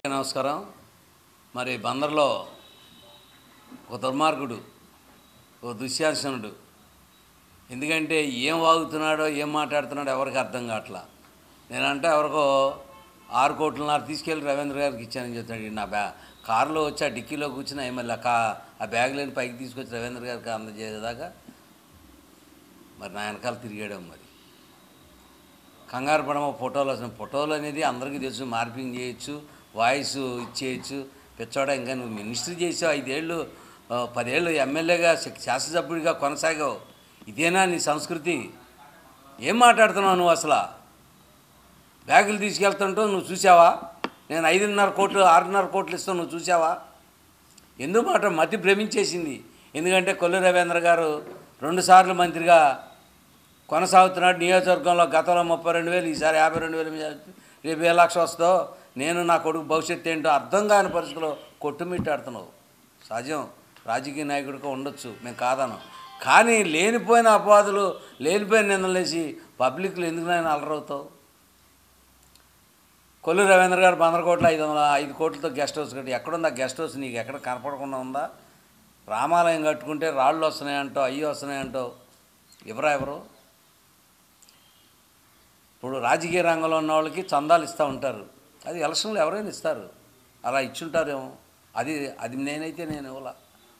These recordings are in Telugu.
నమస్కారం. మరి బందర్లో ఒక దుర్మార్గుడు, ఒక దుశ్శాసనుడు. ఎందుకంటే ఏం వాగుతున్నాడో ఏం మాట్లాడుతున్నాడో ఎవరికి అర్థం కావట్లా. నేనంటే ఎవరికో 6 కోట్లన్నర తీసుకెళ్ళి రవీంద్ర గారికి ఇచ్చానని చెప్తాడు. నా కారులో వచ్చి ఆ డిక్కీలో కూర్చుని మళ్ళీ ఆ బ్యాగులని పైకి తీసుకొచ్చి రవీంద్ర గారికి అందజేసేదాకా మరి నా వెనకాల తిరిగాడు. మరి కంగారు పడమ ఫోటోలు అనేది అందరికీ తెలుసు. మార్పింగ్ చేయొచ్చు, వాయిస్ ఇచ్చేయచ్చు. పిచ్చోడ ఇంకా నువ్వు మినిస్ట్రీ చేసావు, 5 ఏళ్ళు 10 ఏళ్ళు ఎమ్మెల్యేగా శాసనసభ్యుడిగా కొనసాగావు. ఇదేనా నీ సంస్కృతి? ఏం మాట్లాడుతున్నావు నువ్వు? అసలు బ్యాగులు తీసుకెళ్తుంటూ నువ్వు చూసావా? నేను 5.5 కోట్లు 6.5 కోట్లు ఇస్తాను, నువ్వు చూసావా? ఎందుకు మాట మతి భ్రమించేసింది. ఎందుకంటే కొల్లు రవీంద్ర గారు 2 సార్లు మంత్రిగా కొనసాగుతున్నాడు. నియోజకవర్గంలో గతంలో 32,000, ఈసారి 52,000, రేపు 1,00,000 వస్తుందో, నేను నా కొడుకు భవిష్యత్తు ఏంటో అర్థం కాని పరిస్థితిలో కొట్టుమిట్టాడుతున్నావు. సహజం, రాజకీయ నాయకుడిగా ఉండొచ్చు, మేము కాదను. కానీ లేనిపోయిన అపవాదులు, లేనిపోయిన నిందలేసి పబ్లిక్లో ఎందుకు నేను అలరవుతావు? కొల్లు రవీంద్ర గారు 100 కోట్ల 5 కోట్లతో గెస్ట్ హౌస్ కట్టి ఎక్కడుందా గెస్ట్ హౌస్? నీకు ఎక్కడ కనపడకుండా ఉందా? రామాలయం కట్టుకుంటే రాళ్ళు వస్తున్నాయంటావు, అయ్యి వస్తున్నాయంటావు. ఎవరు ఇప్పుడు రాజకీయ రంగంలో ఉన్న వాళ్ళకి చందాలు ఇస్తూ ఉంటారు. అది ఎలక్షన్లో ఎవరైనా ఇస్తారు, అలా ఇచ్చుంటారేమో. అది నేనైతే నేను ఇవ్వాల.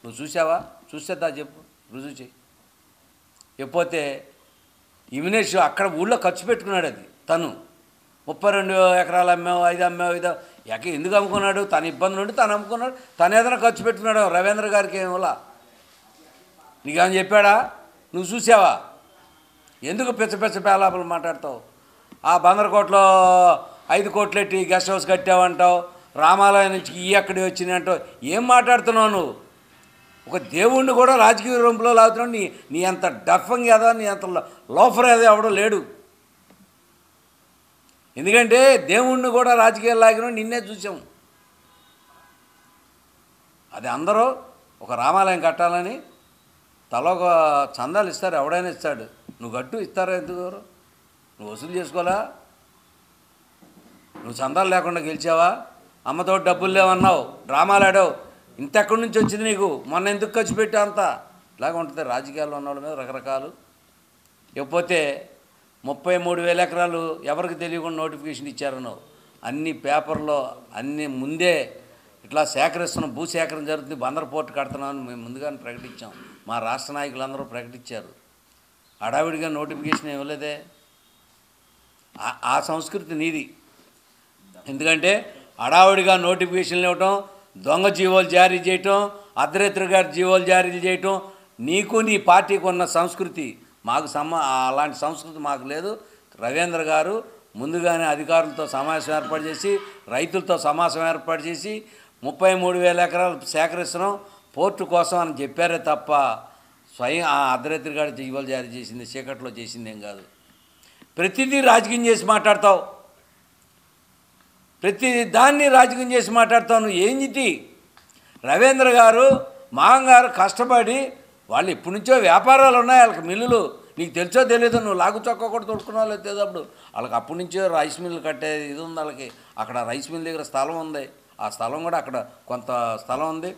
నువ్వు చూసావా? చూస్తే చెప్పు, రుజువు చేయి. ఎప్పుడైతే ఇమినేష్ అక్కడ ఊళ్ళో ఖర్చు పెట్టుకున్నాడు. అది తను 32 ఎకరాలు అమ్మావు, 5 అమ్మావు, 5 ఎందుకు అమ్ముకున్నాడు? తన ఇబ్బందులు ఉండి తను అమ్ముకున్నాడు. తను ఏదైనా ఖర్చు పెట్టుకున్నాడు. రవీంద్ర గారికి ఏం ఇవ్వాల? నీకేమని చెప్పాడా? నువ్వు చూసావా? ఎందుకు పిచ్చ పేలాపలు మాట్లాడతావు? ఆ బందరకోటలో 5 కోట్లెట్టి గెస్ట్ హౌస్ కట్టావంటావు, రామాలయం నుంచి అక్కడి వచ్చినాయంటావు. ఏం మాట్లాడుతున్నావు నువ్వు? ఒక దేవుణ్ణి కూడా రాజకీయ రూపంలో లాగుతున్నావు. నీ అంత డఫంగ్ ఏదో, నీ అంత లోఫర్ ఏదో ఎవడో లేడు. ఎందుకంటే దేవుణ్ణి కూడా రాజకీయాలు లాగిన నిన్నే చూసాం. అది అందరూ ఒక రామాలయం కట్టాలని తలో ఒక చందాలు ఇస్తారు, ఎవడైనా ఇస్తాడు. నువ్వు గట్టు ఇస్తారా? ఎందుకు? నువ్వు వసూలు చేసుకోవాలా? నువ్వు చందాలు లేకుండా గెలిచావా? అమ్మతో డబ్బులు లేవన్నావు, డ్రామాలు ఆడావు. ఇంత ఎక్కడి నుంచి వచ్చింది నీకు? మొన్న ఎందుకు ఖర్చు పెట్టా? అంతా ఇలాగ ఉంటుంది రాజకీయాల్లో ఉన్న వాళ్ళ మీద రకరకాలు. ఇకపోతే 33,000 ఎకరాలు ఎవరికి తెలియకుండా నోటిఫికేషన్ ఇచ్చారన్నావు. అన్ని పేపర్లో అన్ని ముందే ఇట్లా సేకరిస్తున్నాం, భూసేకరణ జరుగుతుంది, బందర్ పోర్టు కడుతున్నామని మేము ముందుగానే ప్రకటించాం. మా రాష్ట్ర నాయకులందరూ ప్రకటించారు. హడావిడిగా నోటిఫికేషన్ ఇవ్వలేదే. ఆ సంస్కృతి నీది. ఎందుకంటే హడావిడిగా నోటిఫికేషన్లు ఇవ్వటం, దొంగ జీవోలు జారీ చేయటం, అర్ధరాత్రిగా జీవోలు జారీ చేయటం నీకు నీ పార్టీకి ఉన్న సంస్కృతి. మాకు అలాంటి సంస్కృతి మాకు లేదు. రవీంద్ర గారు ముందుగానే అధికారులతో సమావేశం ఏర్పాటు చేసి, రైతులతో సమావేశం ఏర్పాటు చేసి 33,000 ఎకరాలు సేకరిస్తున్నాం పోర్టు కోసం అని చెప్పారే తప్ప స్వయం ఆ అర్ధరాత్రిగా జీవోలు జారీ చేసింది చీకట్లో చేసింది ఏం కాదు. ప్రతిదీ రాజకీయం చేసి మాట్లాడతావు, ప్రతి దాన్ని రాజకీయం చేసి మాట్లాడతావు. నువ్వు ఏం చిట్టి? రవీంద్ర గారు మాంగారు కష్టపడి, వాళ్ళు ఇప్పటి నుంచో వ్యాపారాలు ఉన్నాయి వాళ్ళకి, మిల్లులు. నీకు తెలుసో తెలియదు, నువ్వు లాగు చొక్కా కూడా తొడుక్కున్నావు లేదు. అప్పుడు వాళ్ళకి అప్పటి నుంచో రైస్ మిల్లు కట్టేది ఇది ఉంది వాళ్ళకి. అక్కడ రైస్ మిల్ దగ్గర స్థలం ఉంది, ఆ స్థలం కూడా అక్కడ కొంత స్థలం ఉంది.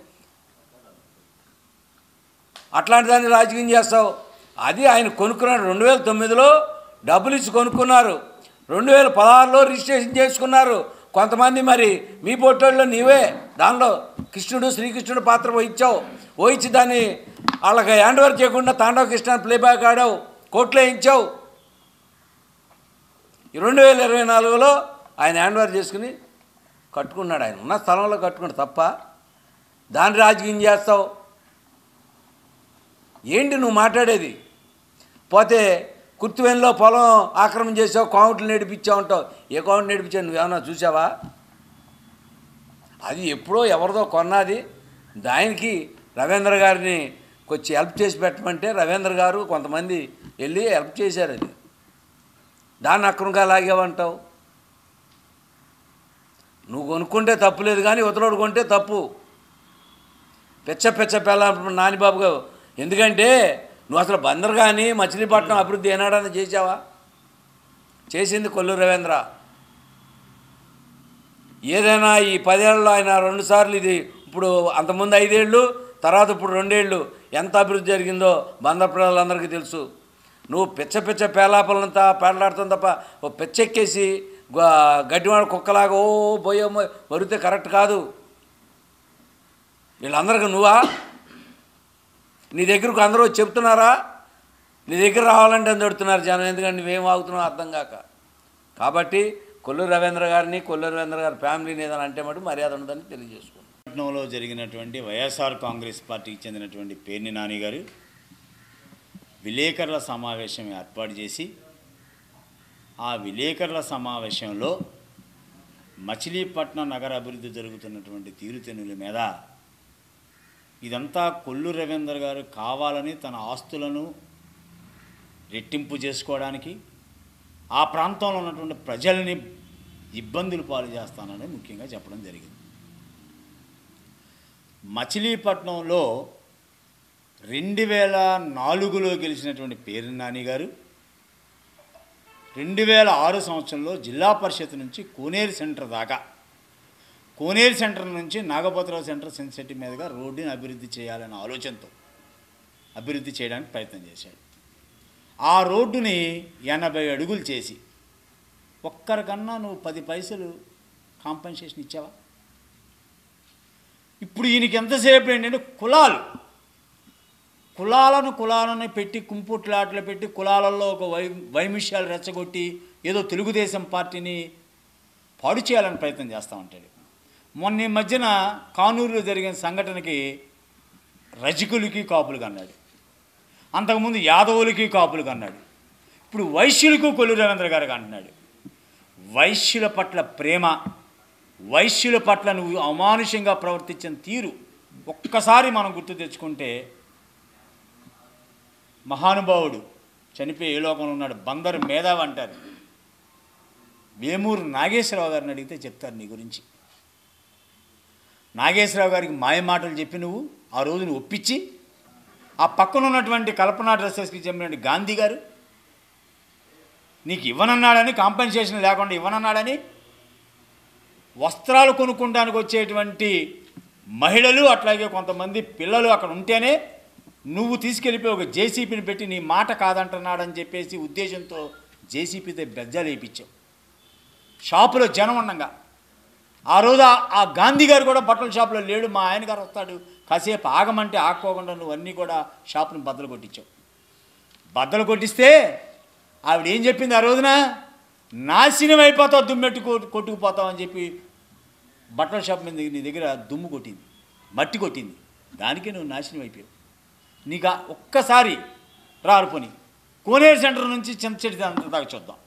అట్లాంటి దాన్ని రాజకీయం చేస్తావు. అది ఆయన కొనుక్కున్నాడు. 2009లో డబ్బులు ఇచ్చి కొనుక్కున్నారు, 2016లో రిజిస్ట్రేషన్ చేసుకున్నారు. కొంతమంది మరి మీ పోర్టల్లో నీవే దానిలో శ్రీకృష్ణుడు పాత్ర వహించి దాన్ని వాళ్ళకి హ్యాండ్ ఓవర్ చేయకుండా తాండవ కృష్ణ ప్లేబ్యాక్ ఆడావు, కోర్టులో వేయించావు. 2024లో ఆయన హ్యాండ్ ఓవర్ చేసుకుని కట్టుకున్నాడు. ఆయన ఉన్న స్థలంలో కట్టుకున్నాడు తప్ప దాన్ని రాజకీయం చేస్తావు. ఏంటి నువ్వు మాట్లాడేది? పోతే కుర్తివేన్లో పొలం ఆక్రమణ చేసావు, కౌంట్లు నడిపించావు అంటావు. ఏ కౌంట్ నడిపించావు? నువ్వేమన్నా చూసావా? అది ఎప్పుడో ఎవరిదో కొన్నది. దానికి రవీంద్ర గారిని కొంచెం హెల్ప్ చేసి పెట్టమంటే రవీంద్ర గారు కొంతమంది వెళ్ళి హెల్ప్ చేశారు. అది దాన్ని అక్రమంగా లాగేవంటావు. నువ్వు కొనుక్కుంటే తప్పు లేదు, కానీ ఉతలోడు కొంటే తప్పు. పెచ్చ పెళ్ళ నానిబాబు. ఎందుకంటే నువ్వు అసలు బందర్ కానీ మచిలీపట్నం అభివృద్ధి ఏనాడని చేసావా? చేసింది కొల్లు రవీంద్ర. ఏదైనా ఈ 10 ఏళ్ళలో ఆయన 2 సార్లు ఇది ఇప్పుడు అంతకుముందు 5 ఏళ్ళు తర్వాత ఇప్పుడు 2 ఏళ్ళు ఎంత అభివృద్ధి జరిగిందో బందర్ ప్రజలందరికీ తెలుసు. నువ్వు పిచ్చ పేలాపలంతా పేడలాడుతుంది తప్ప ఓ పిచ్చెక్కేసి గడ్డివాడ కుక్కలాగా ఓ బోయో వరితే కరెక్ట్ కాదు. వీళ్ళందరికీ నువ్వా? నీ దగ్గరకు అందరూ చెప్తున్నారా? నీ దగ్గర రావాలంటే అని దొడుతున్నారు జనం. ఎందుకంటే నువ్వేం ఆగుతున్నావు అర్థం కాక. కాబట్టి కొల్లూరు రవీంద్ర గారిని, కొల్లూరు రవీంద్ర గారి ఫ్యామిలీని ఏదైనా అంటే మటు మర్యాద ఉండదని తెలియజేసుకున్నాను. పట్నంలో జరిగినటువంటి వైఎస్ఆర్ కాంగ్రెస్ పార్టీకి చెందినటువంటి పేర్ని నాని గారు విలేకరుల సమావేశం ఏర్పాటు చేసి ఆ విలేకరుల సమావేశంలో మచిలీపట్నం నగర అభివృద్ధి జరుగుతున్నటువంటి తీరుతెన్నుల మీద ఇదంతా కొల్లూరు రవీంద్ర గారు కావాలని తన ఆస్తులను రెట్టింపు చేసుకోవడానికి ఆ ప్రాంతంలో ఉన్నటువంటి ప్రజల్ని ఇబ్బందులు పాలు చేస్తానని ముఖ్యంగా చెప్పడం జరిగింది. మచిలీపట్నంలో 2004లో గెలిచినటువంటి పేర్ని నాని గారు 2006 సంవత్సరంలో జిల్లా పరిషత్ నుంచి కోనేరు సెంటర్ దాకా, కోనేరు సెంటర్ నుంచి నాగపతిరావు సెంటర్ సెన్సిటీ మీదుగా రోడ్డుని అభివృద్ధి చేయాలనే ఆలోచనతో అభివృద్ధి చేయడానికి ప్రయత్నం చేశాడు. ఆ రోడ్డుని 80 అడుగులు చేసి ఒక్కరికన్నా నువ్వు 10 పైసలు కాంపెన్సేషన్ ఇచ్చావా? ఇప్పుడు ఈయనకి ఎంతసేపు ఏంటంటే కులాలను పెట్టి కుంపుట్లాట్లు పెట్టి కులాలలో ఒక వైమిష్యాలు రెచ్చగొట్టి ఏదో తెలుగుదేశం పార్టీని పాడు చేయాలని ప్రయత్నం చేస్తూ ఉంటాడు. మొన్న ఈ మధ్యన కానూరులో జరిగిన సంఘటనకి రజకులకి కాపులుగా అన్నాడు, అంతకుముందు యాదవులకి కాపులుగా అన్నాడు, ఇప్పుడు వైశ్యులకు కొల్లూరు రవీంద్ర గారికి అంటున్నాడు. వైశ్యుల పట్ల ప్రేమ, వైశ్యుల పట్ల నువ్వు అమానుషంగా ప్రవర్తించిన తీరు ఒక్కసారి మనం గుర్తు తెచ్చుకుంటే, మహానుభావుడు చనిపోయి ఏ లోకంలో ఉన్నాడు, బందరు మేధావి అంటారు, వేమూరు నాగేశ్వరరావు గారిని అడిగితే చెప్తారు నీ గురించి. నాగేశ్వరరావు గారికి మాయ మాటలు చెప్పి నువ్వు ఆ రోజును ఒప్పించి ఆ పక్కన ఉన్నటువంటి కల్పనా డ్రెస్సెస్కి చెందిన గాంధీ గారు నీకు ఇవ్వనన్నాడని, కాంపెన్సేషన్ లేకుండా ఇవ్వనన్నాడని, వస్త్రాలు కొనుక్కోవడానికి వచ్చేటువంటి మహిళలు అట్లాగే కొంతమంది పిల్లలు అక్కడ ఉంటేనే నువ్వు తీసుకెళ్ళిపోయి ఒక జేసీపీని పెట్టి నీ మాట కాదంటున్నాడని చెప్పేసి ఉద్దేశంతో జేసీపీతో బెజ్జాలు వేయించావు షాపులో జనం ఉండగా. ఆ రోజు ఆ గాంధీ గారు కూడా బట్టల షాపులో లేడు, మా ఆయన గారు వస్తాడు కాసేపు ఆగమంటే ఆగకోకుండా నువ్వు అన్నీ కూడా షాపుని బద్దలు కొట్టించావు. బద్దలు కొట్టిస్తే ఆవిడ ఏం చెప్పింది ఆ రోజున? నాశనం అయిపోతావు, దుమ్మెట్టు కొట్టుకుపోతావు అని చెప్పి బట్టల షాప్ మీద నీ దగ్గర దుమ్ము కొట్టింది, మట్టి కొట్టింది. దానికే నువ్వు నాశనం అయిపోయావు. నీకు ఒక్కసారి రారుపోని కోనేరు సెంటర్ నుంచి చింతచెట్టు అంత దాకా చూద్దాం.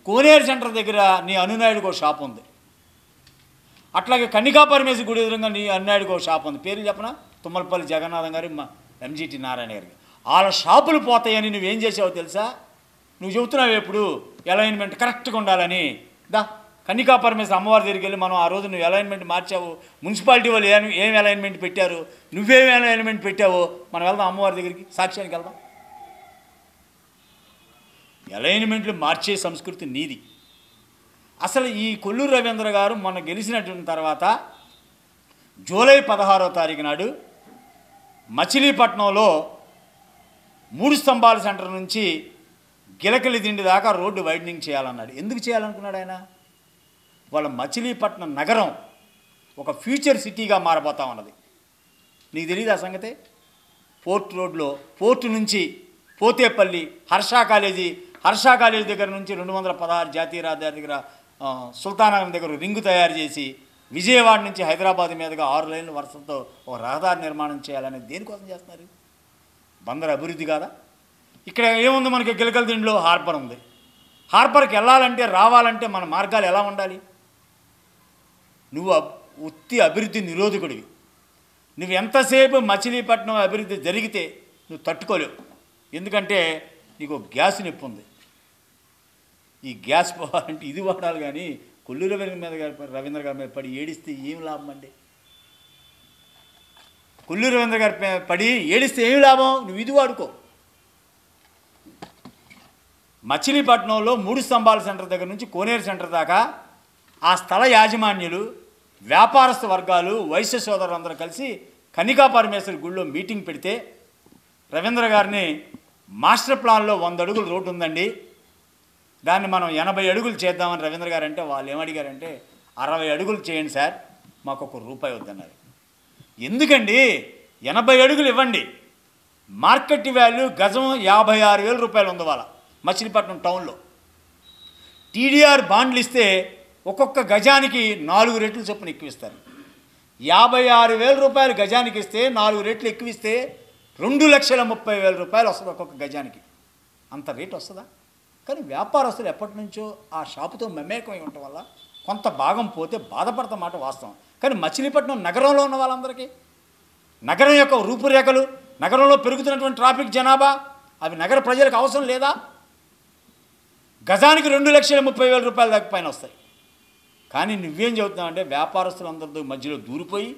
కోనేరు సెంటర్ దగ్గర నీ అనునాయుడికి ఒక షాప్ ఉంది, అట్లాగే కన్నికా పరమేశ్వరి గుడి ఎదురుగా నీ అనునాయుడికి ఒక షాప్ ఉంది. పేరు చెప్పనా? తుమ్మలపల్లి జగన్నాథం గారి, ఎంజీటీ నారాయణ గారికి. వాళ్ళ షాపులు పోతాయని నువ్వేం చేసావో తెలుసా? నువ్వు చెబుతున్నావు ఎప్పుడు అలైన్మెంట్ కరెక్ట్గా ఉండాలని. కన్నికా పరమేశ్వరి అమ్మవారి దగ్గరికి వెళ్ళి మనం ఆ రోజు నువ్వు అలైన్మెంట్ మార్చావు, మున్సిపాలిటీ వాళ్ళు ఏం అలైన్మెంట్ పెట్టారు, నువ్వేం అలైన్మెంట్ పెట్టావో మనం వెళ్దాం అమ్మవారి దగ్గరికి, సాక్ష్యానికి వెళ్దాం. అలైన్మెంట్లు మార్చే సంస్కృతి నీది. అసలు ఈ కొల్లూరు రవీంద్ర గారు మొన్న గెలిచినటువంటి తర్వాత జూలై 16వ తారీఖు నాడు మచిలీపట్నంలో 3 స్తంభాల సెంటర్ నుంచి గిలకలి దిండి దాకా రోడ్డు వైడనింగ్ చేయాలన్నాడు. ఎందుకు చేయాలనుకున్నాడు ఆయన? వాళ్ళ మచిలీపట్నం నగరం ఒక ఫ్యూచర్ సిటీగా మారబోతా ఉన్నది. నీకు తెలియదు ఆ సంగతే? పోర్ట్ రోడ్లో, పోర్టు నుంచి పోతేపల్లి, హర్షా కాలేజీ దగ్గర నుంచి 216 జాతీయ రహదారి దగ్గర సుల్తానగర్ దగ్గర రింగు తయారు చేసి విజయవాడ నుంచి హైదరాబాద్ మీదుగా 6 లైన్ల వరుసతో ఒక రహదారి నిర్మాణం చేయాలని దేనికోసం చేస్తున్నారు? బందర్ అభివృద్ధి కాదా? ఇక్కడ ఏముంది మనకి? గిలకల దిండిలో హార్బర్ ఉంది. హార్బర్కి వెళ్ళాలంటే రావాలంటే మన మార్గాలు ఎలా ఉండాలి? నువ్వు ఉత్తి అభివృద్ధి నిరోధకుడివి. నువ్వు ఎంతసేపు మచిలీపట్నం అభివృద్ధి జరిగితే నువ్వు తట్టుకోలేవు. ఎందుకంటే నీకు గ్యాస్ నొప్పి ఉంది. ఈ గ్యాస్ పోవాలంటే ఇది వాడాలి, కానీ కొల్లూరు రవీంద్ర గారి మీద పడి ఏడిస్తే ఏం లాభం అండి? కొల్లూరు రవీంద్ర గారి పడి ఏడిస్తే ఏం లాభం? నువ్వు ఇది వాడుకో. మచిలీపట్నంలో 3 స్తంభాల సెంటర్ దగ్గర నుంచి కోనేరు సెంటర్ దాకా ఆ స్థల యాజమాన్యులు, వ్యాపారస్తు వర్గాలు, వైశ్య సోదరులందరూ కలిసి కన్నికా పరమేశ్వరి గుళ్ళో మీటింగ్ పెడితే రవీంద్ర గారిని మాస్టర్ ప్లాన్లో 100 అడుగులు రోడ్డు ఉందండి, దాన్ని మనం 80 అడుగులు చేద్దామని రవీంద్ర గారు అంటే వాళ్ళు ఏమడిగారంటే 60 అడుగులు చేయండి సార్, మాకు ₹1 వద్దన్నారు. ఎందుకండి 80 అడుగులు ఇవ్వండి, మార్కెట్ వాల్యూ గజం ₹56,000 ఉంది వాళ్ళ మచిలీపట్నం టౌన్లో. టీడీఆర్ బాండ్లు ఇస్తే ఒక్కొక్క గజానికి 4 రెట్లు చొప్పున ఎక్కువిస్తారు. ₹56,000 గజానికి ఇస్తే 4 రెట్లు ఎక్కువిస్తే ₹2,30,000 వస్తుంది ఒక్కొక్క గజానికి. అంత రేటు వస్తుందా? కానీ వ్యాపారస్తులు ఎప్పటి నుంచో ఆ షాపుతో మమేకమై ఉండటం వల్ల కొంత భాగం పోతే బాధపడతాం మాట వాస్తవం. కానీ మచిలీపట్నం నగరంలో ఉన్న వాళ్ళందరికీ నగరం యొక్క రూపురేఖలు, నగరంలో పెరుగుతున్నటువంటి ట్రాఫిక్ జనాభా, అవి నగర ప్రజలకు అవసరం లేదా? గజానికి ₹2,30,000 దాకా పైన వస్తాయి. కానీ నువ్వేం చెబుతున్నావు అంటే వ్యాపారస్తులందరితో మధ్యలో దూరిపోయి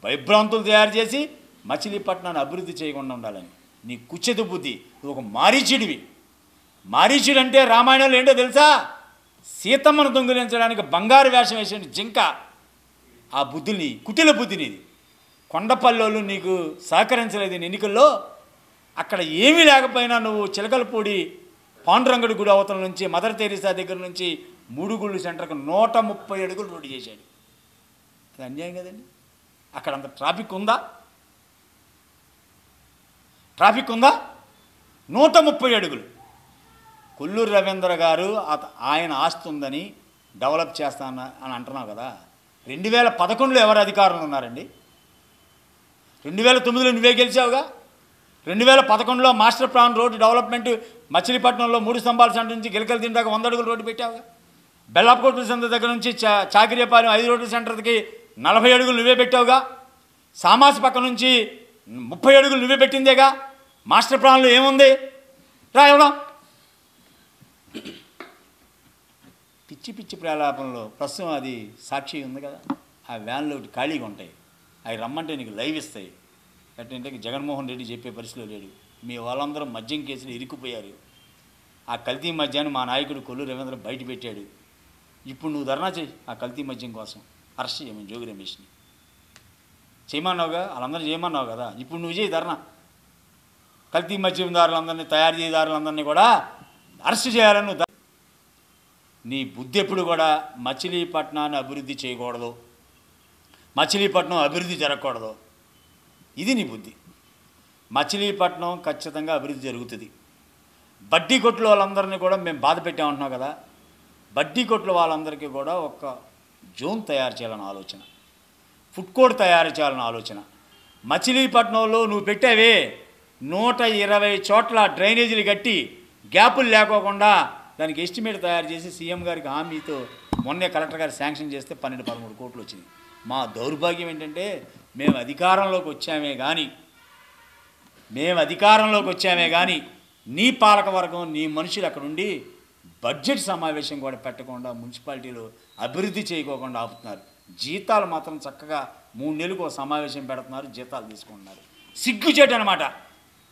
భయభ్రాంతులు తయారు చేసి మచిలీపట్నాన్ని అభివృద్ధి చేయకుండా ఉండాలని. నీ కుచ్చెత బుద్ధి, నువ్వు ఒక మారీచుడివి. మారీచుడు అంటే రామాయణంలో ఏంటో తెలుసా? సీతమ్మను దొంగిలించడానికి బంగారు వేషం వేసిన జింక. ఆ బుద్ధిని, కుటిల బుద్ధినిది. కొండపల్లోళ్ళు నీకు సహకరించలేదు ఎన్నికల్లో. అక్కడ ఏమీ లేకపోయినా నువ్వు చిలకలపూడి పాండురంగడి గుడి అవతల నుంచి మదర్ తెరీసా దగ్గర నుంచి 3 గుళ్ళు సెంటర్కి 130 అడుగులు రోడ్డు చేశాడు. అది అన్యాయం కదండి. అక్కడ అంత ట్రాఫిక్ ఉందా? ట్రాఫిక్ ఉందా? 130 అడుగులు. కొల్లూరు రవీంద్ర గారు ఆయన ఆస్తి ఉందని డెవలప్ చేస్తాను అని అంటున్నావు కదా. 2011లో ఎవరు అధికారంలో ఉన్నారండి? 2009లో నువ్వే గెలిచావుగా. 2011లో మాస్టర్ ప్లాన్ రోడ్డు డెవలప్మెంట్ మచిలీపట్నంలో 3 స్తంభాల సెంటర్ నుంచి గిలకలు తింటాక 100 అడుగులు రోడ్డు పెట్టావుగా. బెల్లాపకోట్ల సెంటర్ దగ్గర నుంచి చాకిరేపాలెం 5 రోడ్ల సెంటర్కి 40 అడుగులు నువ్వే పెట్టావుగా. సామాసి పక్క నుంచి 30 అడుగులు నువ్వే పెట్టిందేగా. మాస్టర్ ప్లాన్లో ఏముంది? రా ఇవ్వడం. పిచ్చి పిచ్చి ప్రలాపంలో ప్రస్తుతం అది సాక్షి ఉంది కదా. ఆ వ్యాన్లో ఒకటి ఖాళీగా ఉంటాయి, అవి రమ్మంటే నీకు లైవ్ ఇస్తాయి. అంటే జగన్మోహన్ రెడ్డి చెప్పే పరిస్థితిలో లేడు. మీ వాళ్ళందరూ మద్యం కేసులు ఇరుక్కుపోయారు. ఆ కల్తీ మద్యాన్ని మా నాయకుడు కొల్లూరు రవీంద్ర బయట పెట్టాడు. ఇప్పుడు నువ్వు ధర్నా చేయి ఆ కల్తీ మద్యం కోసం. అరెస్ట్ చేయమని జోగి రమేష్ని చేయమన్నావుగా, వాళ్ళందరూ చేయమన్నావు కదా. ఇప్పుడు నువ్వు చేయి ధర్నా. కల్తీ మద్యందారులందరినీ, తయారు చేయదారులందరినీ కూడా అరెస్ట్ చేయాలని నువ్వు. నీ బుద్ధి ఎప్పుడు కూడా మచిలీపట్నాన్ని అభివృద్ధి చేయకూడదు, మచిలీపట్నం అభివృద్ధి జరగకూడదు. ఇది నీ బుద్ధి. మచిలీపట్నం ఖచ్చితంగా అభివృద్ధి జరుగుతుంది. బడ్డీ కొట్ల వాళ్ళందరినీ కూడా మేము బాధ పెట్టామంటున్నావు కదా. బడ్డీ కొట్ల వాళ్ళందరికీ కూడా ఒక జోన్ తయారు చేయాలని ఆలోచన, ఫుడ్ కోర్ట్ తయారు చేయాలని ఆలోచన. మచిలీపట్నంలో నువ్వు పెట్టావే 120 చోట్ల డ్రైనేజీలు కట్టి గ్యాపులు లేకోకుండా దానికి ఎస్టిమేట్ తయారు చేసి సీఎం గారికి హామీతో మొన్నే కలెక్టర్ గారు శాంక్షన్ చేస్తే 12-13 కోట్లు వచ్చింది. మా దౌర్భాగ్యం ఏంటంటే మేము అధికారంలోకి వచ్చామే కానీ నీ పాలకవర్గం, నీ మనుషులు అక్కడ ఉండి బడ్జెట్ సమావేశం కూడా పెట్టకుండా మున్సిపాలిటీలో అభివృద్ధి చేయకోకుండా ఆపుతున్నారు. జీతాలు మాత్రం చక్కగా 3 నెలలకు ఒక సమావేశం పెడుతున్నారు, జీతాలు తీసుకుంటున్నారు. సిగ్గుచేటు అనమాట.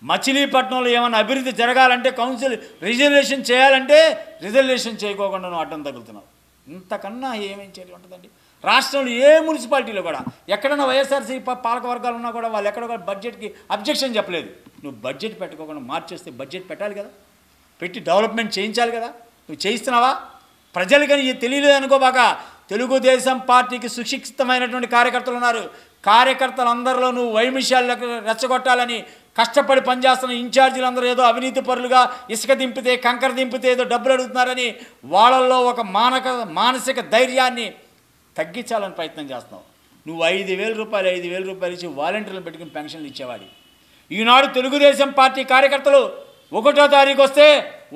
మచిలీపట్నంలో ఏమైనా అభివృద్ధి జరగాలంటే కౌన్సిల్ రిజర్వేషన్ చేయాలంటే రిజర్వేషన్ చేయకోకుండా నువ్వు అడ్డం తగులుతున్నావు. ఇంతకన్నా ఏమేం చేయాలి ఉంటుందండి. రాష్ట్రంలో ఏ మున్సిపాలిటీలో కూడా ఎక్కడన్నా వైఎస్ఆర్సీ పాలకవర్గాలు ఉన్నా కూడా వాళ్ళు ఎక్కడ కూడా బడ్జెట్కి అబ్జెక్షన్ చెప్పలేదు. నువ్వు బడ్జెట్ పెట్టుకోకుండా మార్చేస్తే బడ్జెట్ పెట్టాలి కదా, పెట్టి డెవలప్మెంట్ చేయించాలి కదా. నువ్వు చేయిస్తున్నావా? ప్రజలకని తెలియలేదు అనుకోబాక. తెలుగుదేశం పార్టీకి సుశిక్షితమైనటువంటి కార్యకర్తలు ఉన్నారు. కార్యకర్తలందరిలో నువ్వు వైమిషాలకు రెచ్చగొట్టాలని కష్టపడి పనిచేస్తున్న ఇన్ఛార్జీలందరూ ఏదో అవినీతి పరులుగా ఇసుక దింపితే, కంకర దింపితే ఏదో డబ్బులు అడుగుతున్నారని వాళ్ళల్లో ఒక మానసిక ధైర్యాన్ని తగ్గించాలని ప్రయత్నం చేస్తున్నావు. నువ్వు ₹5,000 ఇచ్చి వాలంటీర్లు పెట్టుకుని పెన్షన్లు ఇచ్చేవాడి. ఈనాడు తెలుగుదేశం పార్టీ కార్యకర్తలు 1వ తారీఖు వస్తే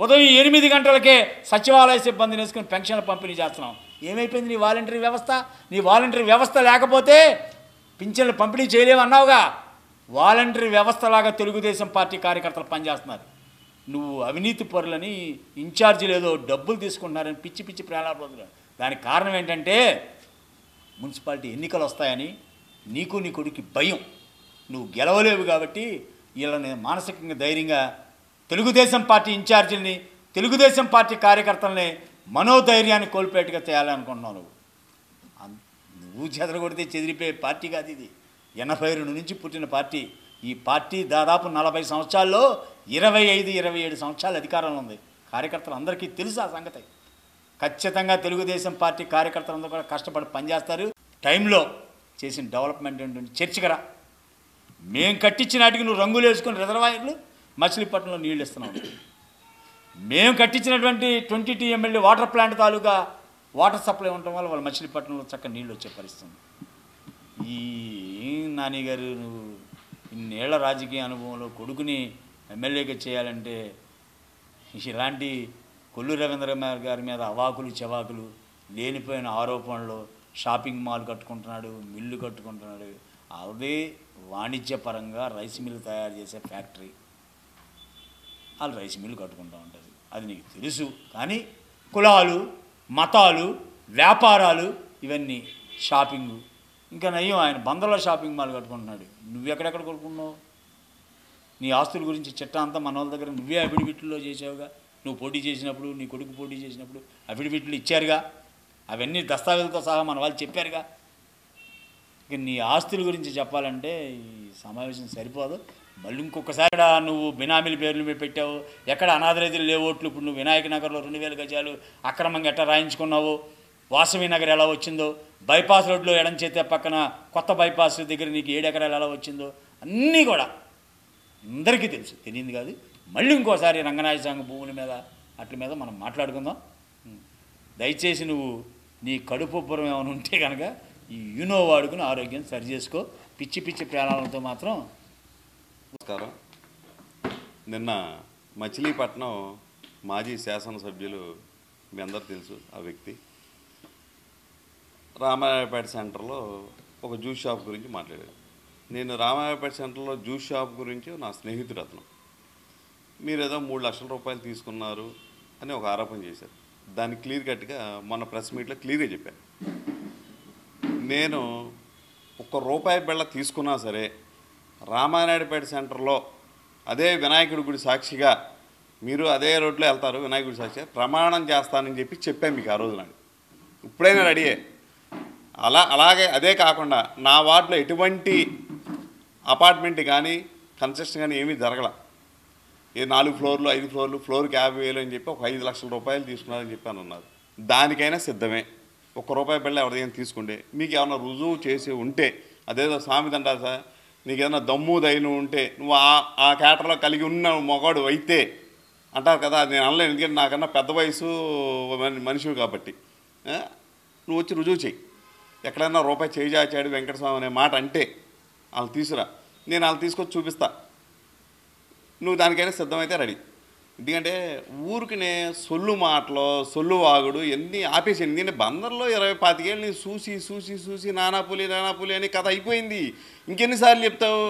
ఉదయం 8 గంటలకే సచివాలయ సిబ్బందిని వేసుకుని పెన్షన్లు పంపిణీ చేస్తున్నాం. ఏమైపోయింది నీ వాలంటీర్ వ్యవస్థ? నీ వాలంటీర్ వ్యవస్థ లేకపోతే పింఛన్లు పంపిణీ చేయలేమన్నావుగా. వాలంటీర్ వ్యవస్థలాగా తెలుగుదేశం పార్టీ కార్యకర్తలు పనిచేస్తున్నారు. నువ్వు అవినీతి పరులని, ఇన్ఛార్జీలు ఏదో డబ్బులు తీసుకుంటున్నారని పిచ్చి పిచ్చి ప్రలాపనలు. దానికి కారణం ఏంటంటే మున్సిపాలిటీ ఎన్నికలు వస్తాయని నీకు నీ కొడుకు భయం. నువ్వు గెలవలేవు కాబట్టి వీళ్ళని మానసికంగా ధైర్యంగా తెలుగుదేశం పార్టీ ఇన్ఛార్జీలని, తెలుగుదేశం పార్టీ కార్యకర్తలని మనోధైర్యాన్ని కోల్పోయేట్టుగా చేయాలనుకుంటున్నావు నువ్వు. నువ్వు చెదరగొడితే చెదిరిపోయే పార్టీ కాదు ఇది. 82 నుంచి పుట్టిన పార్టీ. ఈ పార్టీ దాదాపు 40 సంవత్సరాల్లో 25-27 సంవత్సరాలు అధికారంలో ఉంది. కార్యకర్తలు అందరికీ తెలుసు ఆ సంగతి. ఖచ్చితంగా తెలుగుదేశం పార్టీ కార్యకర్తలందరూ కూడా కష్టపడి పనిచేస్తారు. టైంలో చేసిన డెవలప్మెంట్ ఏంటంటే చర్చకరా మేము కట్టించినాటికి నువ్వు రంగులు వేసుకుని రిజర్వాయర్లు మచిలీపట్నంలో నీళ్ళు ఇస్తున్నావు. మేము కట్టించినటువంటి 20 TML వాటర్ ప్లాంట్ తాలూకా వాటర్ సప్లై ఉండటం వల్ల వాళ్ళ మచిలీపట్నంలో చక్కగా నీళ్ళు వచ్చే పరిస్థితి. ఈ నాని గారు నువ్వు ఇన్నేళ్ల రాజకీయ అనుభవంలో కొడుకుని ఎమ్మెల్యేగా చేయాలంటే ఇలాంటి కొల్లు రవీంద్ర గారి మీద అవాకులు చెవాకులు లేనిపోయిన ఆరోపణలు, షాపింగ్ మాల్ కట్టుకుంటున్నాడు, మిల్లు కట్టుకుంటున్నాడు. అదే వాణిజ్యపరంగా రైస్ మిల్లు తయారు చేసే ఫ్యాక్టరీ, వాళ్ళు రైస్ మిల్లు కట్టుకుంటూ ఉంటుంది. అది నీకు తెలుసు. కానీ కులాలు, మతాలు, వ్యాపారాలు ఇవన్నీ షాపింగు. ఇంకా నయ్యం ఆయన బందర్లో షాపింగ్ మాల్ కట్టుకుంటున్నాడు. నువ్వెక్కడెక్కడ కొనుక్కున్నావు? నీ ఆస్తుల గురించి చిట్టా అంతా మన వాళ్ళ దగ్గర నువ్వే అఫిడవిట్లో చేసావుగా. నువ్వు పోటీ చేసినప్పుడు, నీ కొడుకు పోటీ చేసినప్పుడు అఫిడవిట్లు ఇచ్చారుగా. అవన్నీ దస్తావేజులతో సహా మన వాళ్ళు చెప్పారుగా. ఇక నీ ఆస్తుల గురించి చెప్పాలంటే ఈ సమావేశం సరిపోదు. మళ్ళీ ఇంకొకసారి నువ్వు బినామీల పేర్లు మీద పెట్టావు. ఎక్కడ అనాథరైతులు లేవోట్లు. ఇప్పుడు నువ్వు వినాయక నగర్లో 2000 గజాలు అక్రమంగా ఎట్లా రాయించుకున్నావు, వాసవి నగర్ ఎలా వచ్చిందో, బైపాస్ రోడ్లో ఎడం చేతే పక్కన కొత్త బైపాస్ దగ్గర నీకు 7 ఎకరాలు ఎలా వచ్చిందో అన్నీ కూడా అందరికీ తెలుసు. తెలియదు కాదు. మళ్ళీ ఇంకోసారి రంగనాయ సంఘ భూముల మీద అట్ల మీద మనం మాట్లాడుకుందాం. దయచేసి నువ్వు నీ కడుపుబ్బరం ఏమైనా ఉంటే కనుక ఈ యూనో వాడుకుని ఆరోగ్యం సరి చేసుకో. పిచ్చి పిచ్చి ప్రాణాలతో మాత్రం. నమస్కారం. నిన్న మచిలీపట్నం మాజీ శాసనసభ్యులు మీ అందరూ తెలుసు ఆ వ్యక్తి రామాయపేట సెంటర్లో ఒక జ్యూస్ షాప్ గురించి మాట్లాడారు. నేను రామాయపేట సెంటర్లో జ్యూస్ షాప్ గురించి నా స్నేహితుడు అతను మీరు ఏదో 3 లక్షల రూపాయలు తీసుకున్నారు అని ఒక ఆరోపణ చేశారు. దాన్ని క్లియర్ కట్గా మొన్న ప్రెస్ మీట్లో క్లియర్గా చెప్పాను. నేను ₹1 బిళ్ళ తీసుకున్నా సరే రామానాయుడుపేట సెంటర్లో అదే వినాయకుడి గుడి సాక్షిగా మీరు అదే రోడ్లో వెళ్తారు, వినాయకుడి సాక్షిగా ప్రమాణం చేస్తానని చెప్పాను మీకు ఆ రోజు. నాకు ఇప్పుడైనా రెడీయే. అలాగే అదే కాకుండా నా వార్డులో ఎటువంటి అపార్ట్మెంట్ కానీ కన్స్ట్రక్షన్ కానీ ఏమీ జరగల. 4 ఫ్లోర్లు 5 ఫ్లోర్లు ఫ్లోర్కి 50,000 అని చెప్పి ఒక 5 లక్షల రూపాయలు తీసుకున్నారని చెప్పి అన్నారు. దానికైనా సిద్ధమే. ₹1 బిళ్ళ ఎవరిదైనా తీసుకుంటే మీకు ఏమైనా రుజువు చేసి ఉంటే అదేదో సామెతంటా సార్, నీకు ఏదైనా దమ్ము ధైర్యం ఉంటే నువ్వు ఆ క్యాటర్లో కలిగి ఉన్న మొగాడు అయితే అంటారు కదా. అది నేను అనలేను, ఎందుకంటే నాకన్నా పెద్ద వయసు మనిషివి కాబట్టి. నువ్వు వచ్చి రుజువు చెయ్యి. ఎక్కడైనా రూపాయి చేయి చాచాడు వెంకటస్వామి అనే మాట అంటే వాళ్ళు తీసుకురా, నేను వాళ్ళు తీసుకొచ్చి చూపిస్తా. నువ్వు దానికైనా సిద్ధమైతే రెడీ. ఎందుకంటే ఊరికినే సొల్లు మాటలు, సొల్లు వాగుడు ఎన్ని ఆపేసి. ఎందుకంటే బందర్లో 20-25 ఏళ్ళు నేను చూసి నానాపులి అని కథ అయిపోయింది. ఇంకెన్నిసార్లు చెప్తావు?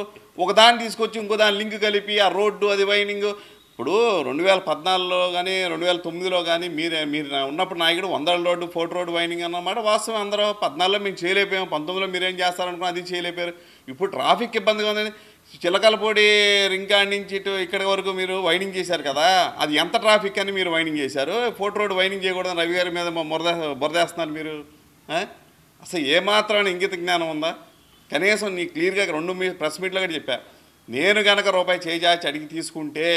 ఒకదాన్ని తీసుకొచ్చి ఇంకో దాని లింక్ కలిపి ఆ రోడ్డు అది వైనింగ్. ఇప్పుడు 2014లో కానీ 2009లో కానీ మీరు ఉన్నప్పుడు నాయకుడు 100 రోడ్డు 4 రోడ్డు వైనింగ్ అన్నమాట వాస్తవం. అందరూ 14లో మేము చేయలేకపోయాం, 19లో మీరేం చేస్తారనుకున్నా అది చేయలేపారు. ఇప్పుడు ట్రాఫిక్ ఇబ్బందిగా ఉందని చిలకలపూడి రింగ్ కాడి నుంచి ఇక్కడి వరకు మీరు వైనింగ్ చేశారు కదా. అది ఎంత ట్రాఫిక్ అని మీరు వైనింగ్ చేశారు. 4 రోడ్డు వైనింగ్ చేయకూడదని రవి గారి మీద బురదేస్తున్నారు మీరు. అసలు ఏమాత్రం ఇంగిత జ్ఞానం ఉందా? కనీసం నీ క్లియర్గా 2 ప్రెస్ మీట్లో కూడా చెప్పా. నేను కనుక రూపాయి చేజాచి అడిగి తీసుకుంటే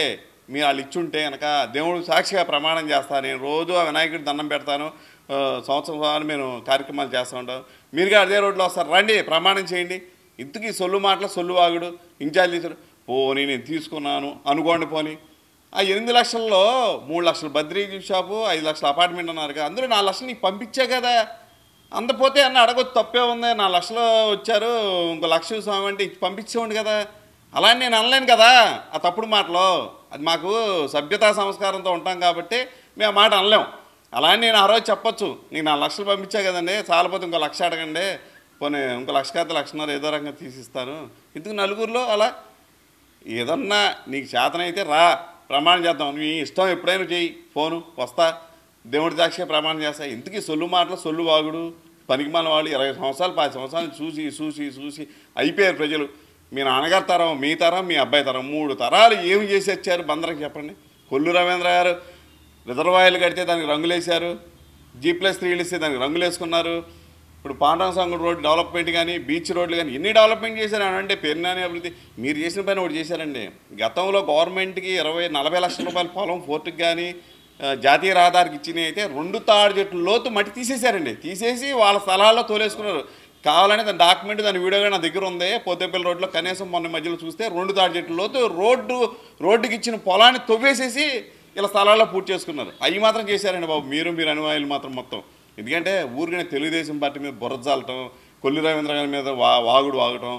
మీరు వాళ్ళు ఇచ్చుంటే కనుక దేవుడు సాక్షిగా ప్రమాణం చేస్తాను. నేను రోజు ఆ వినాయకుడికి దండం పెడతాను, సంవత్సరం మేము కార్యక్రమాలు చేస్తూ ఉంటాం. మీరుగా అదే రోడ్లో వస్తారు, రండి ప్రమాణం చేయండి. ఇంతకీ సొల్లు మాటలు సొల్లు వాగుడు ఇన్ఛార్జ్ తీసారు. పోనీ నేను తీసుకున్నాను అనుకోండి. పోనీ ఆ 8 లక్షల్లో 3 లక్షలు బద్రీ షాపు, 5 లక్షల అపార్ట్మెంట్ అన్నారు కదా. అందులో 4 లక్షలు నీకు పంపించే కదా. అందపోతే అన్న అడగొచ్చు, తప్పే ఉంది. 4 లక్షలు వచ్చారు, ఇంకో 1,00,000 స్వామి అంటే పంపించేవాడి కదా. అలా నేను అనలేను కదా ఆ తప్పుడు మాటలో. అది మాకు సభ్యతా సంస్కారంతో ఉంటాం కాబట్టి మేము ఆ మాట అనలేం. అలా నేను ఆ రోజు చెప్పొచ్చు, నీకు 4 లక్షలు పంపించా కదండి, చాలపోతే ఇంకో 1,00,000 అడగండి, పోనీ ఇంకో 1,00,000 కాదు 1,50,000 ఏదో రకంగా తీసిస్తాను. ఇందుకు నలుగురిలో అలా ఏదన్నా నీకు చేతనైతే రా ప్రమాణం చేద్దాం. నీ ఇష్టం ఎప్పుడైనా చెయ్యి, ఫోను వస్తా, దేవుడి సాక్షిగా ప్రమాణం చేస్తా. ఇంతకీ సొల్లు మాటలు సొల్లు వాగుడు పనికిమాల వాళ్ళు 20 సంవత్సరాలు 10 సంవత్సరాలు చూసి అయిపోయారు ప్రజలు. మీ నాన్నగారి తరం, మీ తరం, మీ అబ్బాయి తరం, 3 తరాలు ఏమి చేసి వచ్చారు బందరికి చెప్పండి. కొల్లు రవీంద్ర గారు రిజర్వాయర్లు కడితే దానికి రంగులేశారు, G+3 ఇస్తే దానికి రంగులు వేసుకున్నారు. ఇప్పుడు పాండవసంగుడు రోడ్ డెవలప్మెంట్ కానీ బీచ్ రోడ్లు కానీ ఎన్ని డెవలప్మెంట్ చేశారు అంటే పెరినాని అభివృద్ధి మీరు చేసిన పని ఒకటి చేశారండి. గతంలో గవర్నమెంట్కి 40 లక్షల రూపాయల పొలం ఫోర్టుకి కానీ జాతీయ రహదారికి ఇచ్చినవి అయితే 2 తాడు చెట్లు లోతు మట్టి తీసేశారండి. తీసేసి వాళ్ళ స్థలాల్లో తోలేసుకున్నారు. కావాలంటే దాని డాక్యుమెంట్ దాని వీడియోగా నా దగ్గర ఉంది. పోతేపల్లి రోడ్లో కనీసం మొన్న మధ్యలో చూస్తే 2 తాడు చెట్లు లోతు రోడ్డుకి ఇచ్చిన పొలాన్ని తవ్వేసేసి ఇలా స్థలాల్లో పూర్తి చేసుకున్నారు. అవి మాత్రం చేశారండి బాబు మీరు అనువాయులు మాత్రం మొత్తం. ఎందుకంటే ఊరికనే తెలుగుదేశం పార్టీ మీద బురజాలటం, కొల్లి రవీంద్ర గారి మీద వాగటం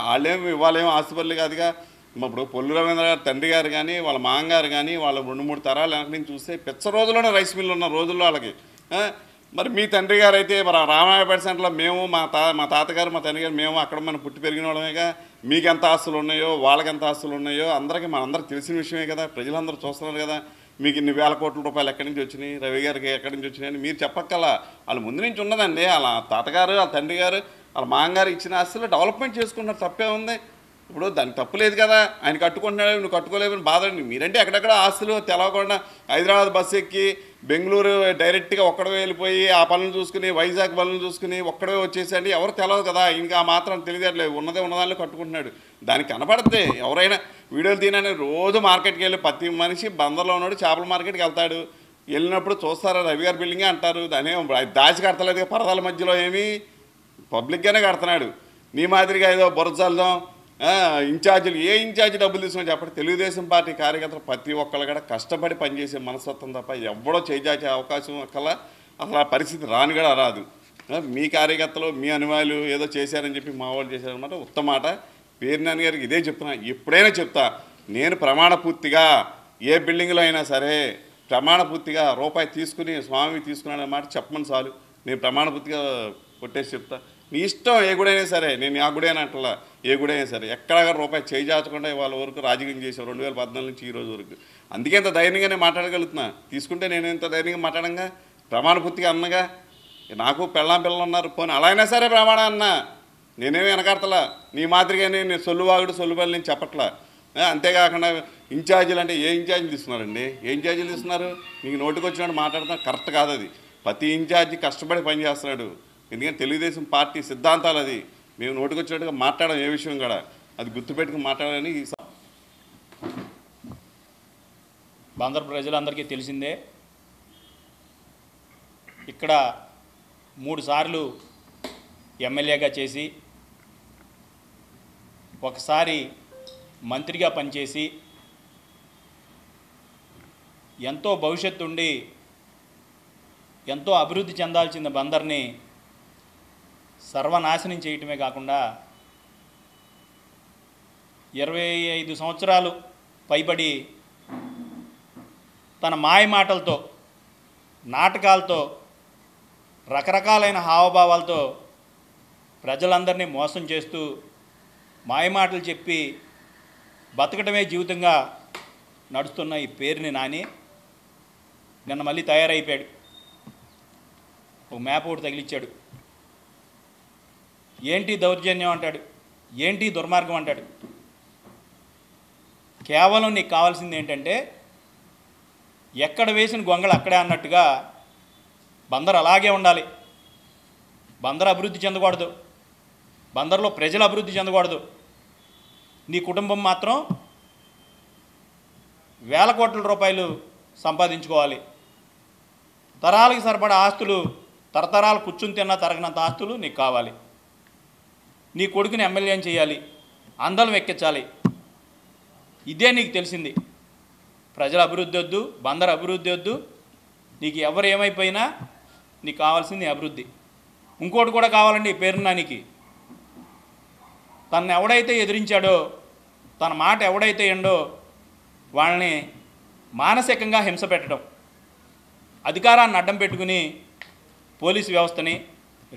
వాళ్ళేమి ఇవాళేమో ఆస్తిపల్లి కాదుగా. ఇప్పుడు పొల్లు రవీంద్ర గారు తండ్రి గారు కానీ వాళ్ళ మామగారు కానీ వాళ్ళ 2-3 తరాలు వెనక నుంచి చూస్తే పిచ్చ రోజుల్లోనే రైస్ మిల్లు ఉన్న రోజుల్లో వాళ్ళకి. మరి మీ తండ్రి గారు అయితే మరి రామాయపేట సెంటర్లో మేము మా తాతగారు మా తండ్రి గారు మేము అక్కడ మనం పుట్టి పెరిగిన వాళ్ళమేగా. మీకు ఎంత ఆస్తులు ఉన్నాయో వాళ్ళకి ఎంత ఆస్తులు ఉన్నాయో మనందరికీ తెలిసిన విషయమే కదా. ప్రజలందరూ చూస్తున్నారు కదా. మీకు ఇన్ని వేల కోట్ల రూపాయలు ఎక్కడి నుంచి వచ్చినాయి, రవి గారికి ఎక్కడి నుంచి వచ్చినాయని మీరు చెప్పక్కల్లా. వాళ్ళ ముందు నుంచి ఉన్నదండి. వాళ్ళ తాతగారు వాళ్ళ తండ్రి గారు వాళ్ళ మామగారు ఇచ్చిన ఆస్తులు డెవలప్మెంట్ చేసుకున్నారు. తప్పే ఉంది. ఇప్పుడు దానికి తప్పు లేదు కదా. ఆయన కట్టుకుంటున్నాడు నువ్వు కట్టుకోలేవని బాధండి. మీరంటే ఎక్కడెక్కడ ఆస్తులు తెలవకుండా హైదరాబాద్ బస్సు ఎక్కి బెంగళూరు డైరెక్ట్గా ఒక్కడే వెళ్ళిపోయి ఆ పనులు చూసుకుని వైజాగ్ పనులు చూసుకుని ఒక్కడే వచ్చేసండి. ఎవరు తెలియదు కదా. ఇంకా మాత్రం తెలియట్లేదు. ఉన్నదానిలో కట్టుకుంటున్నాడు. దానికి కనపడుతుంది. ఎవరైనా వీడియోలు తీనని రోజు మార్కెట్కి వెళ్ళి ప్రతి మనిషి బందర్లో ఉన్నాడు చేపల మార్కెట్కి వెళ్తాడు. వెళ్ళినప్పుడు చూస్తారా రవి గారి బిల్డింగే అంటారు. దాని దాచి కడతలేదు పరదాల మధ్యలో ఏమి పబ్లిక్గానే కడుతున్నాడు. నీ మాదిరిగా ఏదో బురజల్దాం ఇన్ఛార్జీలు ఏ ఇన్ఛార్జి డబ్బులు తీసుకుని చెప్పండి. తెలుగుదేశం పార్టీ కార్యకర్తలు ప్రతి ఒక్కళ్ళు కూడా కష్టపడి పనిచేసే మనస్తత్వం తప్ప ఎవడో చేజాచే అవకాశం అసలు ఆ పరిస్థితి రాని కూడా రాదు. మీ కార్యకర్తలు మీ అనుమానులు ఏదో చేశారని చెప్పి మా వాళ్ళు చేశారనమాట. ఉత్తమాట పేర్నాని గారికి ఇదే చెప్తున్నా. ఎప్పుడైనా చెప్తా నేను ప్రమాణపూర్తిగా ఏ బిల్డింగ్లో అయినా సరే ప్రమాణపూర్తిగా రూపాయి తీసుకుని స్వామి తీసుకున్నాడనే మాట చెప్పమని చాలు. నేను ప్రమాణపూర్తిగా కొట్టేసి చెప్తా. నీ ఇష్టం ఏ గుడైనా సరే. నేను ఆ గుడైనా అంటలా ఏ గుడైనా సరే ఎక్కడ రూపాయి చేజాచకుండా వాళ్ళ వరకు రాజకీయం చేసాం 2014 నుంచి ఈ రోజు వరకు. అందుకే ఇంత ధైర్యంగానే మాట్లాడగలుగుతున్నా. తీసుకుంటే నేను ఇంత ధైర్యంగా మాట్లాడంగా ప్రమాణపూర్తిగా అన్నగా. నాకు పిల్లలు ఉన్నారు. పోనీ అలా అయినా సరే ప్రమాణం అన్నా నేనేమి వెనకాడతలా. నీ మాదిరిగానే నేను సొల్లుపల్లి నేను చెప్పట్లా. అంతేకాకుండా ఇన్ఛార్జీలు అంటే ఏ ఇన్ఛార్జీలు తీసుకున్నారండి? ఏ ఇన్ఛార్జీలు తీసుకున్నారు? మీకు నోటికి వచ్చినట్టు మాట్లాడుతున్నా కరెక్ట్ కాదు. అది ప్రతి ఇన్ఛార్జి కష్టపడి పనిచేస్తున్నాడు. ఎందుకంటే తెలుగుదేశం పార్టీ సిద్ధాంతాలు అది. మేము నోటికి వచ్చినట్టుగా మాట్లాడడం ఏ విషయం కూడా అది గుర్తుపెట్టుకుని మాట్లాడాలని. బందర్ ప్రజలందరికీ తెలిసిందే. ఇక్కడ 3 సార్లు ఎమ్మెల్యేగా చేసి ఒకసారి మంత్రిగా పనిచేసి ఎంతో భవిష్యత్తు ఉండి ఎంతో అభివృద్ధి చెందాల్సిన బందర్ని సర్వనాశనం చేయటమే కాకుండా 25 సంవత్సరాలు పైబడి తన మాయ మాటలతో నాటకాలతో రకరకాలైన హావభావాలతో ప్రజలందరినీ మోసం చేస్తూ మాయమాటలు చెప్పి బతకటమే జీవితంగా నడుస్తున్న ఈ పేరుని నాని నిన్న మళ్ళీ తయారైపోయాడు. ఒక మ్యాప్ ఒకటి తగిలిచ్చాడు. ఏంటి దౌర్జన్యం అంటాడు, ఏంటి దుర్మార్గం అంటాడు. కేవలం నీకు కావాల్సింది ఏంటంటే ఎక్కడ వేసిన గొంగళి అక్కడే అన్నట్టుగా బందర్ అలాగే ఉండాలి. బందర్ అభివృద్ధి చెందకూడదు. బందర్లో ప్రజలు అభివృద్ధి చెందకూడదు. నీ కుటుంబం మాత్రం వేల కోట్ల రూపాయలు సంపాదించుకోవాలి. తరాలకి సరిపడా ఆస్తులు తరతరాలు కూర్చుని తిన్నా తరగనంత ఆస్తులు నీకు కావాలి. నీ కొడుకుని ఎమ్మెల్యేని చేయాలి, అందలం ఎక్కించాలి. ఇదే నీకు తెలిసింది. ప్రజల అభివృద్ధి వద్దు, బందర్ అభివృద్ధి వద్దు. నీకు ఎవరు ఏమైపోయినా నీకు కావాల్సింది అభివృద్ధి. ఇంకోటి కూడా కావాలండి ఈ పేరునానికి. తను ఎవడైతే ఎదిరించాడో, తన మాట ఎవడైతే ఎండో వాళ్ళని మానసికంగా హింస పెట్టడం, అధికారాన్ని అడ్డం పెట్టుకుని పోలీసు వ్యవస్థని,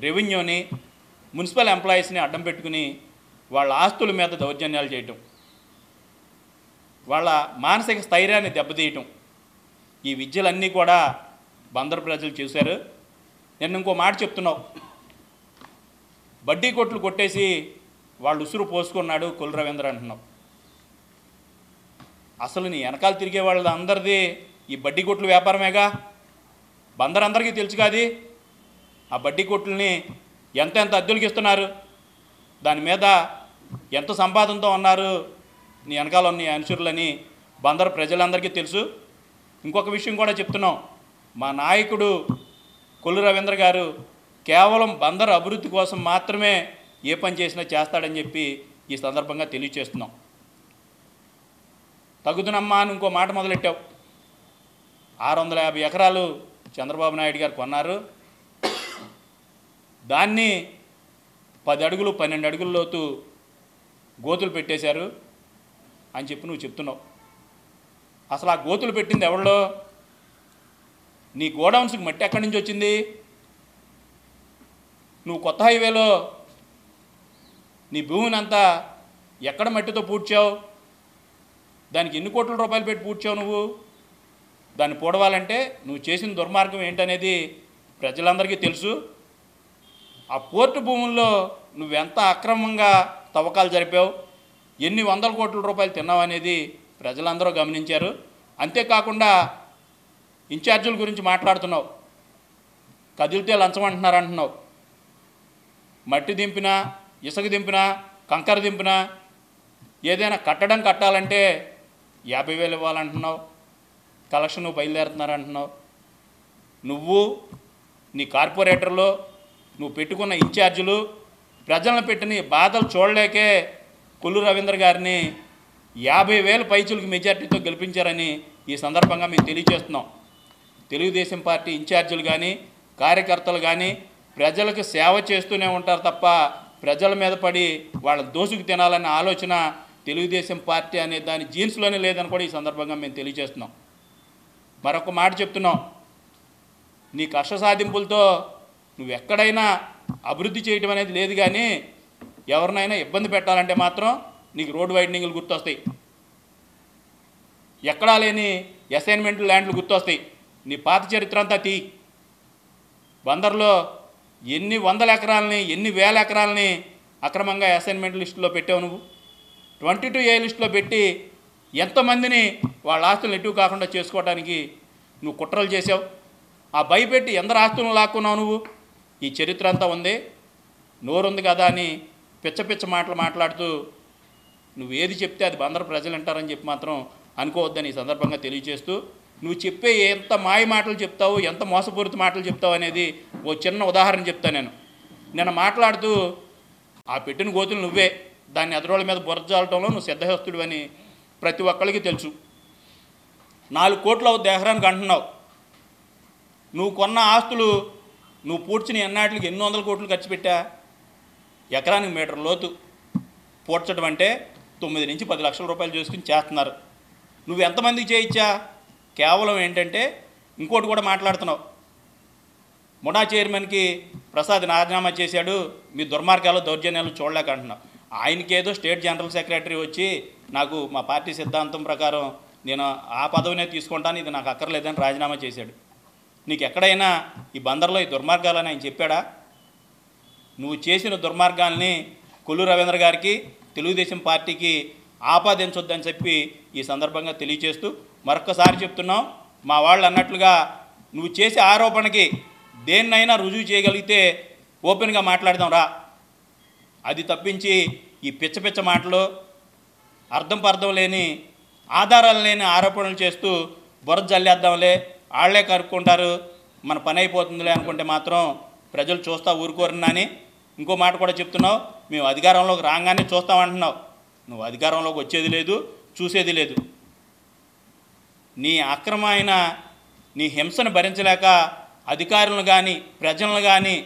రెవెన్యూని, మున్సిపల్ ఎంప్లాయీస్ని అడ్డం పెట్టుకుని వాళ్ళ ఆస్తుల మీద దౌర్జన్యాలు చేయటం, వాళ్ళ మానసిక స్థైర్యాన్ని దెబ్బతీయటం, ఈ విద్యలన్నీ కూడా బందర్ ప్రజలు చూశారు. నేను ఇంకో మాట చెప్తున్నావు, బడ్డీ కొట్లు కొట్టేసి వాళ్ళు ఉసురు పోసుకున్నాడు కొల్లు రవీంద్ర అంటున్నావు. అసలు నీ వెనకాల తిరిగే వాళ్ళ అందరిది ఈ బడ్డీ కొట్లు వ్యాపారమేగా. బందర్ అందరికీ తెలుసు కాదు. ఆ బడ్డీ కొట్లని ఎంత అద్దెలకు ఇస్తున్నారు, దాని మీద ఎంత సంపాదనతో ఉన్నారు నీ వెనకాల ఉన్న అనుచరులని బందరు ప్రజలందరికీ తెలుసు. ఇంకొక విషయం కూడా చెప్తున్నాం, మా నాయకుడు కొల్లు రవీంద్ర గారు కేవలం బందరు అభివృద్ధి కోసం మాత్రమే ఏ పని చేసినా చేస్తాడని చెప్పి ఈ సందర్భంగా తెలియచేస్తున్నాం. తగుదునమ్మా అని ఇంకో మాట మొదలెట్టావు. 650 ఎకరాలు చంద్రబాబు నాయుడు గారు కొన్నారు, దాన్ని 10 అడుగులు 12 అడుగుల లోతు గోతులు పెట్టేశారు అని చెప్పి నువ్వు చెప్తున్నావు. అసలు ఆ గోతులు పెట్టింది ఎవరిలో? నీ గోడౌన్స్కి మట్టి ఎక్కడి నుంచి వచ్చింది? నువ్వు కొత్త హైవేలో నీ భూమిని అంతా ఎక్కడ మట్టితో పూడ్చావు? దానికి ఎన్ని కోట్ల రూపాయలు పెట్టి పూడ్చావు నువ్వు? దాన్ని పూడవాలంటే నువ్వు చేసిన దుర్మార్గం ఏంటనేది ప్రజలందరికీ తెలుసు. ఆ పోర్టు భూముల్లో నువ్వెంత అక్రమంగా తవ్వకాలు జరిపావు, ఎన్ని వందల కోట్ల రూపాయలు తిన్నావు అనేది ప్రజలందరూ గమనించారు. అంతేకాకుండా ఇన్ఛార్జీల గురించి మాట్లాడుతున్నావు, కదిలితే లంచం అంటున్నారంటున్నావు. మట్టి దింపినా, ఇసుక దింపినా, కంకర దింపినా, ఏదైనా కట్టడం కట్టాలంటే 50,000 ఇవ్వాలంటున్నావు. కలెక్షన్ బయలుదేరుతున్నారంటున్నావు. నువ్వు, నీ కార్పొరేటర్లు, నువ్వు పెట్టుకున్న ఇన్ఛార్జీలు ప్రజలను పెట్టిన బాధలు చూడలేకే కొల్లు రవీంద్ర గారిని 50,000 పైచులకు మెజార్టీతో గెలిపించారని ఈ సందర్భంగా మేము తెలియజేస్తున్నాం. తెలుగుదేశం పార్టీ ఇన్ఛార్జీలు కానీ కార్యకర్తలు కానీ ప్రజలకు సేవ చేస్తూనే ఉంటారు తప్ప ప్రజల మీద పడి వాళ్ళ దోసుకు తినాలనే ఆలోచన తెలుగుదేశం పార్టీ అనే దాని జీన్స్లోనే లేదని కూడా ఈ సందర్భంగా మేము తెలియజేస్తున్నాం. మరొక మాట చెప్తున్నాం, నీ కష్ట సాధింపులతో నువ్వు ఎక్కడైనా అభివృద్ధి చేయడం అనేది లేదు, కానీ ఎవరినైనా ఇబ్బంది పెట్టాలంటే మాత్రం నీకు రోడ్డు వైడనింగ్లు గుర్తొస్తాయి, ఎక్కడా లేని అసైన్మెంట్ ల్యాండ్లు గుర్తొస్తాయి. నీ పాత చరిత్ర అంతా తీ. బందర్లో ఎన్ని వందల ఎకరాలని, ఎన్ని వేల ఎకరాలని అక్రమంగా అసైన్మెంట్ లిస్టులో పెట్టావు నువ్వు. 22A లిస్టులో పెట్టి ఎంతమందిని వాళ్ళ ఆస్తులను ఎటు కాకుండా చేసుకోవడానికి నువ్వు కుట్రలు చేసావు. ఆ భయపెట్టి ఎందరు ఆస్తులను లాక్కున్నావు నువ్వు. ఈ చరిత్ర అంతా ఉంది. నోరుంది కదా అని పిచ్చ పిచ్చ మాటలు మాట్లాడుతూ నువ్వు ఏది చెప్తే అది బందరు ప్రజలు అంటారని చెప్పి మాత్రం అనుకోవద్దని ఈ సందర్భంగా తెలియజేస్తూ, నువ్వు చెప్పే ఎంత మాయ మాటలు చెప్తావు, ఎంత మోసపూరిత మాటలు చెప్తావు అనేది ఓ చిన్న ఉదాహరణ చెప్తాను. నేను మాట్లాడుతూ ఆ పెట్టిన గోతులు నువ్వే, దాన్ని ఎదరోళ్ళ మీద బురజాలటంలో నువ్వు సిద్ధహస్తుడు అని ప్రతి ఒక్కరికి తెలుసు. 4 కోట్లు అవుద్ది ఎకరానికి అంటున్నావు. నువ్వు కొన్న ఆస్తులు నువ్వు పూడ్చిన ఎన్నాటికి ఎన్ని వందల కోట్లు ఖర్చు పెట్టా? ఎకరానికి మీటర్ లోతు పూడ్చడం అంటే 9 నుంచి 10 లక్షల రూపాయలు చేసుకుని చేస్తున్నారు. నువ్వు ఎంతమందికి చేయించా? కేవలం ఏంటంటే ఇంకోటి కూడా మాట్లాడుతున్నావు, ముడా చైర్మన్కి ప్రసాద్ రాజీనామా చేశాడు, మీ దుర్మార్గాలు దౌర్జన్యాలు చూడలేక అంటున్నావు. ఆయనకేదో స్టేట్ జనరల్ సెక్రటరీ వచ్చి నాకు మా పార్టీ సిద్ధాంతం ప్రకారం నేను ఆ పదవినే తీసుకుంటాను, ఇది నాకు అక్కర్లేదని రాజీనామా చేశాడు. నీకు ఎక్కడైనా ఈ బందర్లో ఈ దుర్మార్గాలని ఆయన చెప్పాడా? నువ్వు చేసిన దుర్మార్గాల్ని కొల్లు రవీంద్ర గారికి, తెలుగుదేశం పార్టీకి ఆపాదించొద్దని చెప్పి ఈ సందర్భంగా తెలియజేస్తూ మరొకసారి చెప్తున్నాం, మా వాళ్ళు అన్నట్లుగా నువ్వు చేసే ఆరోపణకి దేన్నైనా రుజువు చేయగలిగితే ఓపెన్గా మాట్లాడదాం రా. అది తప్పించి ఈ పిచ్చ పిచ్చ మాటలు, అర్థం పర్థం లేని, ఆధారాలు లేని ఆరోపణలు చేస్తూ బురద జల్లేద్దాంలే, వాళ్లే కరుక్కుంటారు, మన పని అయిపోతుందిలే అనుకుంటే మాత్రం ప్రజలు చూస్తా ఊరుకోరని. ఇంకో మాట కూడా చెప్తున్నావు, మేము అధికారంలోకి రాగానే చూస్తామంటున్నావు. నువ్వు అధికారంలోకి వచ్చేది లేదు, చూసేది లేదు. నీ అక్రమమైన నీ హింసను భరించలేక అధికారులను కానీ ప్రజలను కానీ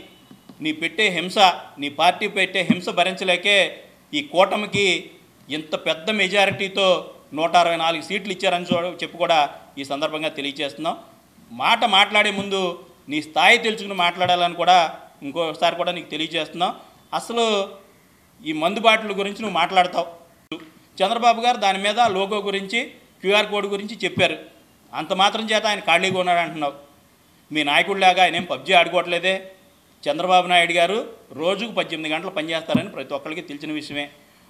నీ పెట్టే హింస, నీ పార్టీ పెట్టే హింస భరించలేకే ఈ కూటమికి ఇంత పెద్ద మెజారిటీతో 164 సీట్లు ఇచ్చారని చెప్పి కూడా ఈ సందర్భంగా తెలియజేస్తున్నాం. మాట్లాడే ముందు నీ స్థాయి తెలుసుకుని మాట్లాడాలని కూడా ఇంకోసారి కూడా నీకు తెలియజేస్తున్నాం. అసలు ఈ మందు బాటిల్ గురించి నువ్వు మాట్లాడతావు. చంద్రబాబు గారు దాని మీద లోగో గురించి, QR కోడ్ గురించి చెప్పారు. అంత మాత్రం చేత ఆయన ఖాళీగా ఉన్నాడు అంటున్నావు. మీ నాయకుడిలాగా ఆయన ఏం పబ్జీ ఆడుకోవట్లేదే. చంద్రబాబు నాయుడు గారు రోజుకు 18 గంటలు పనిచేస్తారని ప్రతి ఒక్కరికి తెలిసిన విషయమే.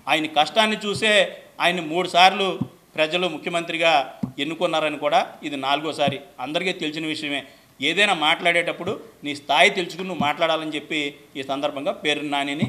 ఆయన కష్టాన్ని చూసే ఆయన 3 సార్లు ప్రజలు ముఖ్యమంత్రిగా ఎన్నుకున్నారని కూడా ఇది 4వ సారి అందరికీ తెలిసిన విషయమే. ఏదైనా మాట్లాడేటప్పుడు నీ స్థాయి తెలుసుకుని నువ్వు మాట్లాడాలని చెప్పి ఈ సందర్భంగా పేరు నానిని